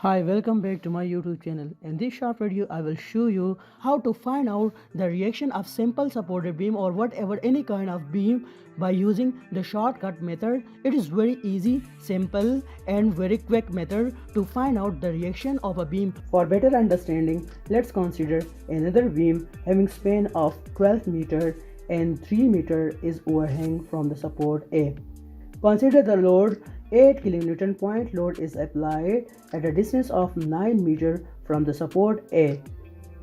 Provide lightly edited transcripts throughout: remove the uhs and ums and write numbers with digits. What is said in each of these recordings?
Hi, welcome back to my YouTube channel. In this short video, I will show you how to find out the reaction of simple supported beam or whatever any kind of beam by using the shortcut method. It is very easy, simple and very quick method to find out the reaction of a beam. For better understanding, let's consider another beam having span of 12 meter and 3 meter is overhang from the support A. Consider the load 8 kN point load is applied at a distance of 9 meter from the support A.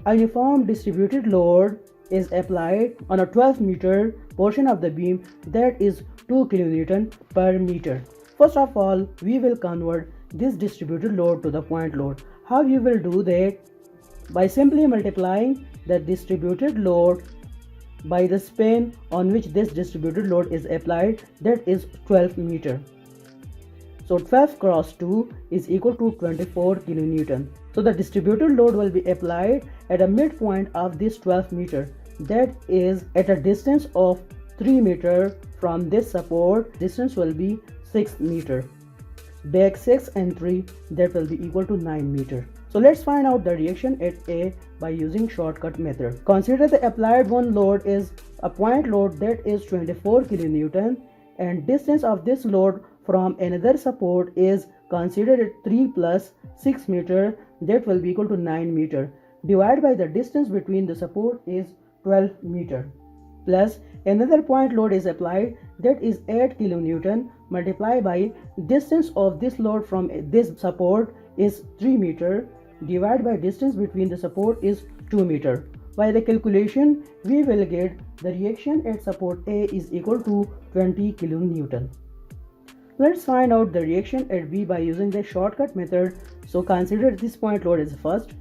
A uniform distributed load is applied on a 12 meter portion of the beam, that is 2 kN per meter. First of all, we will convert this distributed load to the point load. How you will do that? By simply multiplying the distributed load by the span on which this distributed load is applied, that is 12 meter. So 12 cross 2 is equal to 24 kN. So the distributed load will be applied at a midpoint of this 12 meter, that is at a distance of 3 meter from this support. Distance will be 6 meter. Back 6 and 3, that will be equal to 9 meter. So let's find out the reaction at A by using shortcut method. Consider the applied one load is a point load, that is 24 kN, and distance of this load from another support is considered at 3 plus 6 meter, that will be equal to 9 meter. Divided by the distance between the support is 12 meter. Plus another point load is applied, that is 8 kN, multiplied by distance of this load from this support is 3 meter, divided by distance between the support is 2 meter. By the calculation, we will get the reaction at support A is equal to 20 kN. Let's find out the reaction at B by using the shortcut method. So consider this point load as first.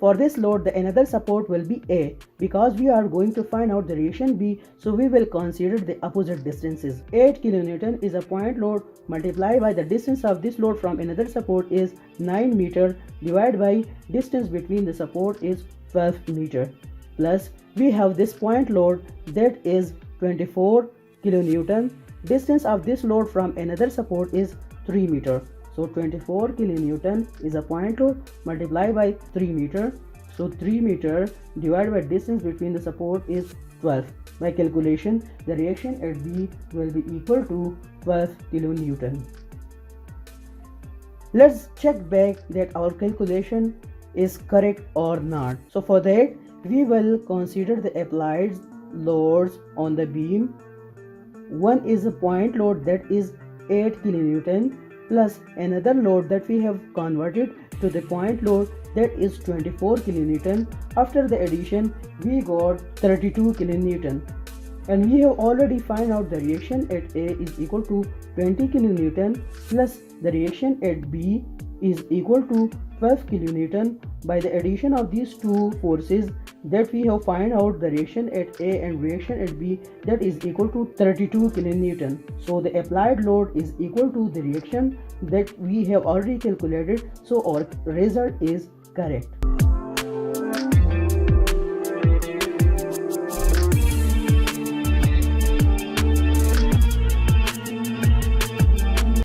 For this load, the another support will be A. Because we are going to find out the reaction B, so we will consider the opposite distances. 8 kN is a point load, multiplied by the distance of this load from another support is 9 meter, divided by distance between the support is 12 meter. Plus we have this point load, that is 24 kN. Distance of this load from another support is 3 meter. So 24 kN is a point load multiplied by 3 meter. So 3 meter divided by distance between the support is 12. By calculation, the reaction at B will be equal to 12 kN. Let's check back that our calculation is correct or not. So for that, we will consider the applied loads on the beam. One is a point load, that is 8 kN, plus another load that we have converted to the point load, that is 24 kN. After the addition, we got 32 kN. And we have already found out the reaction at A is equal to 20 kN plus the reaction at B is equal to 12 kN. By the addition of these two forces, that we have find out the reaction at A and reaction at B, that is equal to 32 kN. So the applied load is equal to the reaction that we have already calculated, so our result is correct.